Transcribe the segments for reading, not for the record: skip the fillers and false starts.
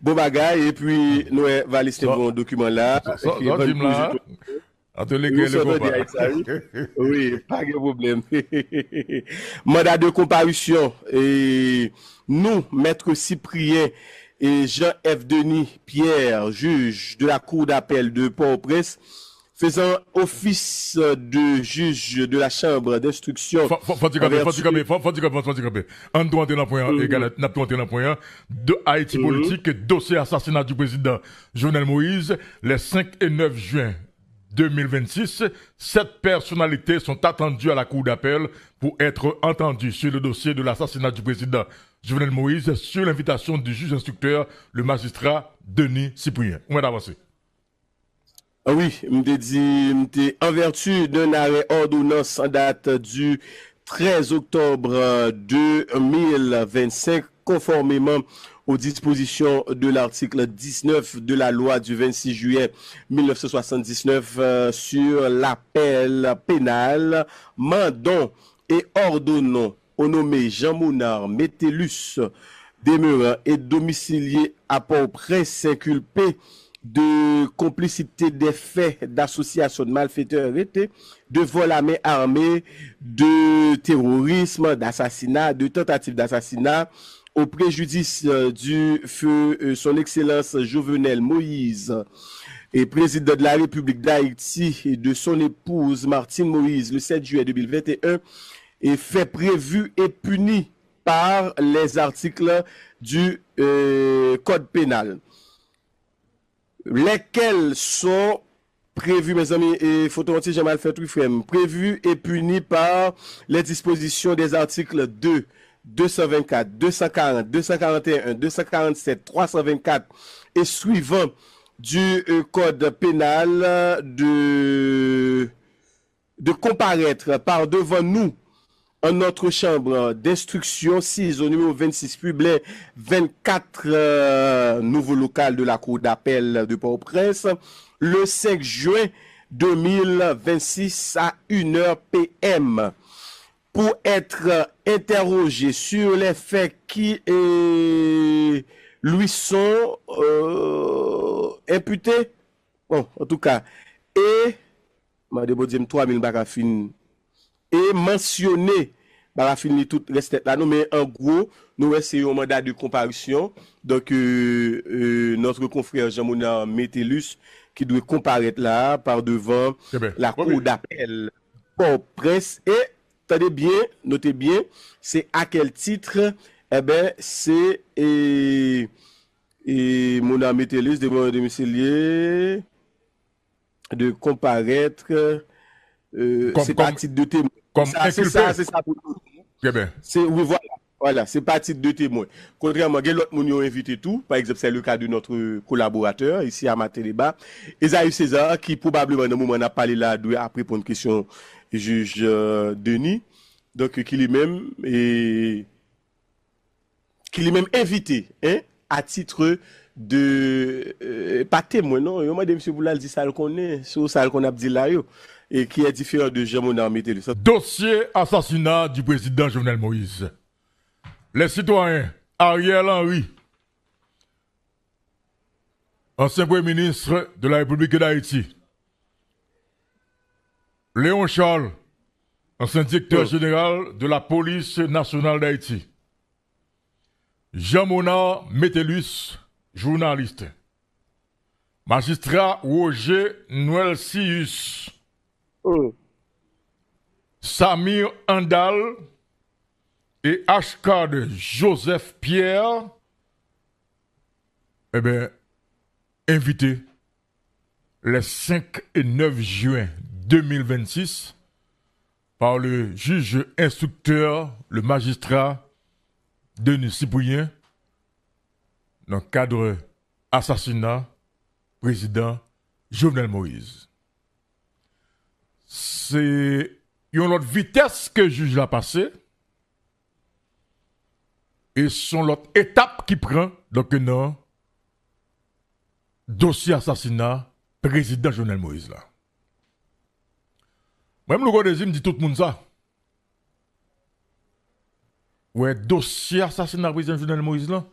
bon bagay, et puis nous va lister un document là. Entre Nous lesquels le sommes combat. oui, pas de problème. Mandat de comparution. Et nous, Maître Cyprien et Jean-F. Denis Pierre, juge de la Cour d'appel de Port-au-Prince, faisant office de juge de la Chambre d'instruction. Faut dire camper. On doit entrer dans le point, égal, n'a pas entrer dans le point, de Haïti politique, dossier assassinat du président Jovenel Moïse, les 5 et 9 juin 2026, 7 personnalités sont attendues à la cour d'appel pour être entendues sur le dossier de l'assassinat du président Jovenel Moïse sur l'invitation du juge instructeur, le magistrat Denis Cyprien. On va avancer. Oui, en vertu d'un arrêt ordonnance en date du 13 octobre 2025, conformément aux dispositions de l'article 19 de la loi du 26 juillet 1979 sur l'appel pénal, mandons et ordonnons au nommé Jean Mounard Métellus, demeurant et domicilié à Port-au-Prince, inculpé de complicité des faits d'association de malfaiteurs arrêtés, de vol à main armée, de terrorisme, d'assassinat, de tentative d'assassinat, au préjudice du feu son excellence Jovenel Moïse et président de la République d'Haïti et de son épouse Martine Moïse le 7 juillet 2021 et fait prévu et puni par les articles du Code pénal, lesquels sont prévus, mes amis, et photomontier j'ai mal fait tout frère, prévus et punis par les dispositions des articles 2, 224, 240, 241, 247, 324 et suivants du code pénal de comparaître par devant nous en notre chambre d'instruction 6 au numéro 26 Public 24 nouveau local de la cour d'appel de Port-au-Prince le 5 juin 2026 à 1h PM pour être interrogé sur les faits qui lui sont imputés. Bon, en tout cas, et m'a dit 3000 barafines et mentionné barafines tout reste là, mais en gros, nous essayons un mandat de comparution. Donc, notre confrère Jean-Mounard Métellus qui doit comparaître là par devant la cour d'appel Port-au-Prince et tenez bien, notez bien, c'est à quel titre, eh ben, c'est Mounard Métellus devant domicilié de comparaître, c'est pas titre de témoin. C'est ça. C'est, oui, voilà, c'est pas titre de témoin. Contrairement, il y a l'autre moun invité tout, par exemple, c'est le cas de notre collaborateur ici à Matéléba, Esaïe César, qui probablement, dans le moment où on a parlé là, doit après répondre une question juge Denis, donc qui lui-même invité, hein, à titre de pas témoin, non, yo madame monsieur Boulal dit ça le connaît, sur ça qu'on a dit là yo, et qui est différent de Jean-Mounard Métellus. Dossier assassinat du président Jovenel Moïse. Les citoyens Ariel Henry, ancien premier ministre de la République d'Haïti, Léon Charles, ancien directeur général de la police nationale d'Haïti, Jean-Mounard Métellus, journaliste, magistrat Roger Noël-Sius, Samir Andal et Ashkad Joseph Pierre, eh bien, invités les 5 et 9 juin 2026 par le juge instructeur, le magistrat Denis Cyprien, dans le cadre assassinat président Jovenel Moïse. C'est une autre vitesse que le juge l'a passé et son l'autre étape qui prend donc non dossier assassinat président Jovenel Moïse là. Même le gars me dit tout le monde ça. Ouais, dossier assassinat président Jovenel Moïse là.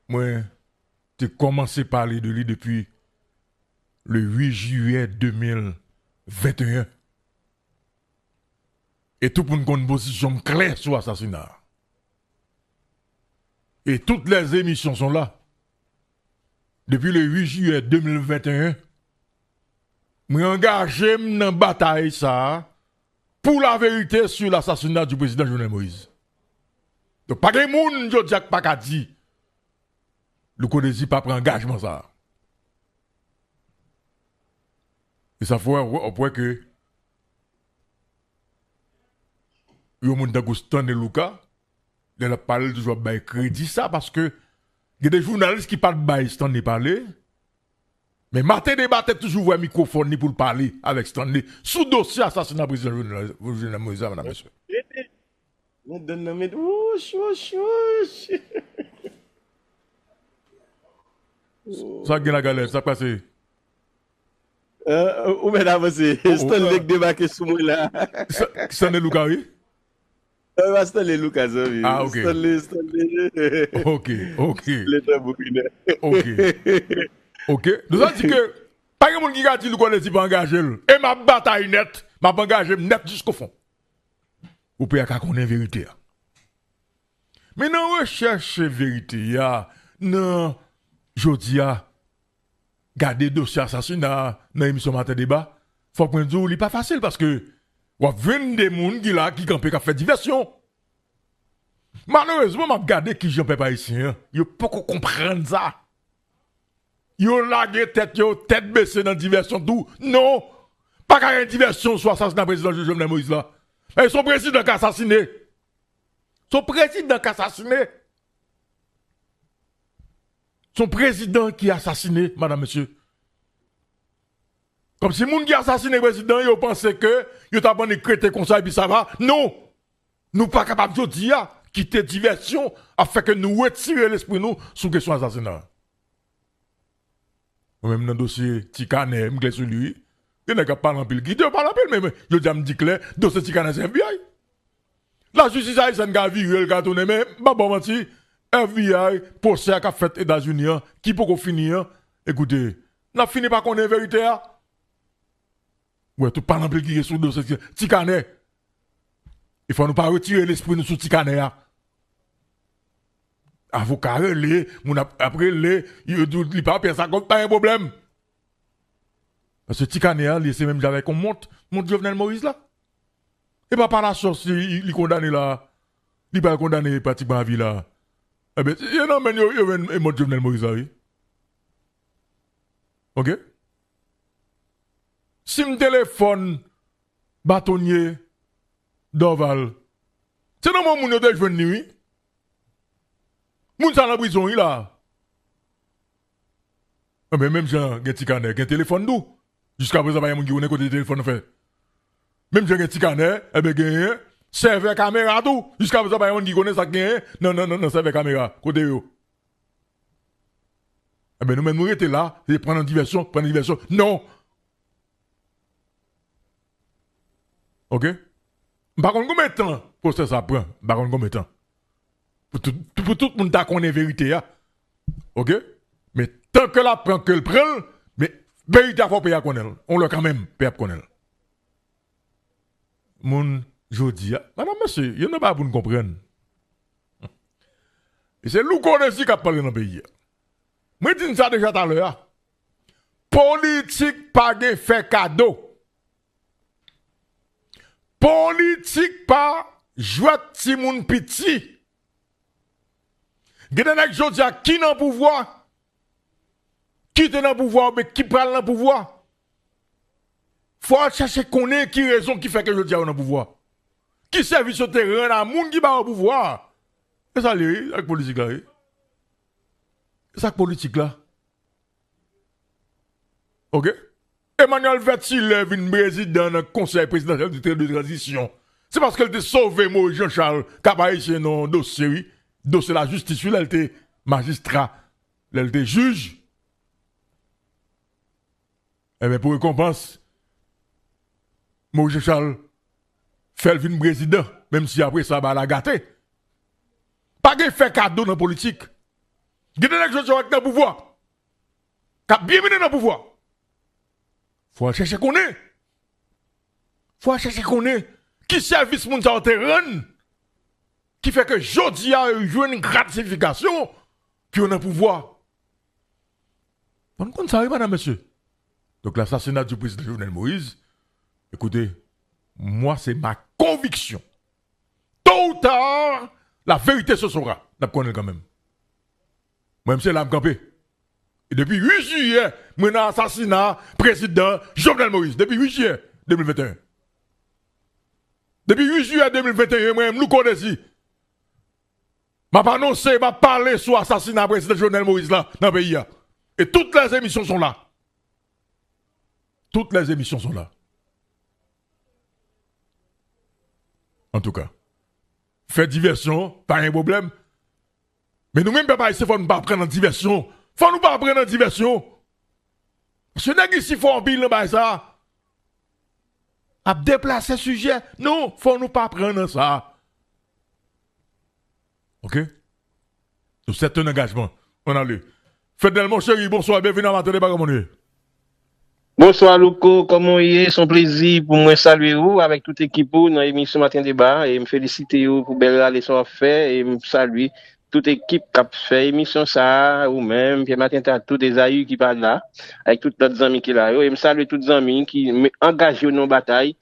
moi, j'ai commencé à parler de lui depuis le 8 juillet 2021. Et tout pour une position claire sur l'assassinat. Et toutes les émissions sont là. Depuis le 8 juillet 2021, je suis engagé dans la bataille ça, pour la vérité sur l'assassinat du président Jovenel Moïse. Donc, pas de monde qui n'a pas dit, le Codesi pas prendre engagement ça. Et ça fait au point que, il y a des gens qui ont Lucas, ils ont parlé toujours de crédit ça parce que, il y a des journalistes qui parlent de Stanley parler, mais Martin débattait toujours un microphone pour parler avec Stanley sous dossier assassinat président Jovenel Moïse, madame, monsieur. Ça gagne la galère, ça passe. Ou mesdames, c'est Stanley qui débarque sous moi là. Stanley Lucas, oui? Stanley Lucas, oui. Ah, ok. Stanley. Ok. Ok. Ok. Nous avons dit que, pas de monde qui a dit le Codesi pas engagé. Et ma bataille nette, m'a engagé net jusqu'au fond. Ou peut-être qu'on connaît la vérité. Mais dans recherche vérité, non, je dis, garder dossier assassinat dans l'émission Matin Débat, faut que je dise, pas facile parce que, ou 20 des gens qui là, qui campent, qui fait diversion. Malheureusement, m'a regardé qui j'en peux pas ici, yo pas comprendre ça. Yo lagé tête baissée dans diversion tout. Non, pas qu'à une diversion soit assassinat président Jovenel Moïse là. Et son président qui assassiné. Son président qui assassiné. Son président qui a assassiné, madame, monsieur. Comme si moun qui a assassiné le président, ils pensaient que ils ont abandonné crété comme ça et puis ça va. Non! Nous pas capables de dire quitter diversion afin que nous retirions l'esprit nous sur question assassinat. Même dans le dossier Tikane, je sur lui. Il n'a pas parlé en pile. Il n'a pas parlé en pile, mais je dis dit clair, dossier Tikane c'est FBI. La justice haïtienne a viré le gâteau, mais bon menti, FBI, procès à fait États-Unis, qui peut finir. Écoutez, n'a fini par connaître la vérité. Ouais, tout parle en pile qui est sur le dossier Tikane. Il faut nous pas retirer l'esprit nous sur Tikane. Avocat relé, après il dit pas ça compte pas un problème. Parce que Tikane c'est même j'avais qu'on monte Jovenel Moïse là. Et pas par la source il condamné là. Il pas condamné pratiquement à vie là. Eh ben il non mais il monte Jovenel Moïse là oui. OK? Si me téléphone bâtonnier Dorval. C'est non mon yo de joindre nuit. Moun sa la prison il là. Mais même Jean Tikane, un téléphone d'où? Jusqu'à présent pas moun qui connaît côté téléphone fait. Même Jean Tikane, eh ben gagne serveur caméra tout. Jusqu'à présent pas moun qui connaît ça gagne. Non, serveur caméra côté yo. Eh ben nous même nous était là, et prendre une diversion. Non. OK? Par contre combien de temps pour ça prend? Par contre combien de temps? Pour tout le monde qui connaît la vérité. OK? Mais tant que la prend, que le prend, mais la vérité, il faut payer à connaître. On l'a quand même payer à connaître. Mon, je dis, madame, monsieur, il n'y a pas pour nous comprendre. Et c'est nous qu'on qui a parlé dans le pays. Moi, je dis ça déjà tout à l'heure. Politique pas de fait cadeau. Politique pas jouer petit moun petit. Gede jodi a qui dans pouvoir? Qui te dans pouvoir mais qui parle dans pouvoir? Faut chercher connaître qui raison qui fait que jodi a dans pouvoir. Qui service au terrain à moun qui ba au pouvoir. Et ça li avec politique là. Ça politique là. OK? Emmanuel Vetsil est président dans le conseil présidentiel de transition. C'est parce qu'elle a sauvé Moïse Jean-Charles Kabaï chez nos dossiers. Dossier la justice, elle était magistrat, elle était juge. Eh bien, pour récompense, Moïse Charles fait le président, même si après ça, va la gâter. Pas de fait cadeau dans la politique. Qui est dans le pouvoir. Qui a bien mené dans le pouvoir. Faut chercher qu'on est. Faut chercher qu'on est. Qui service moun sa terrain qui fait que jodi a eu une gratification qui on a pouvoir. On compte ça, madame, monsieur. Donc l'assassinat du président Jovenel Moïse, écoutez, moi c'est ma conviction. Tôt ou tard, la vérité se saura. N'a connaît quand même. Moi, monsieur l'âme campé. Et depuis 8 juillet, moi j'ai assassinat président Jovenel Moïse. Depuis 8 juillet 2021. Depuis 8 juillet 2021, moi, nous connaissons. Je vais annoncer, je vais parler sur l'assassinat président Jovenel Moïse là, dans le pays. Et toutes les émissions sont là. Toutes les émissions sont là. En tout cas, faire diversion, pas un problème. Mais nous-mêmes, papa, il faut nous pas prendre en diversion. Faut nous pas prendre en diversion. Parce que nous ici, faut en pile dans ça. À déplacer le sujet. Non, faut nous pas prendre ça. Ok? Donc c'est un engagement. On a lu. Fidèle, mon chéri, bonsoir, bienvenue à ma télé, Bonsoir Louko, comment y est? Son plaisir pour moi saluer vous avec toute l'équipe dans l'émission Matin Débat et me féliciter vous pour belle leçon à faire et me saluer toute l'équipe qui a fait l'émission ça ou même puis matin à tous les aïeux qui parlent là avec tous les amis qui là et me saluer tous les amis qui engagés dans la bataille.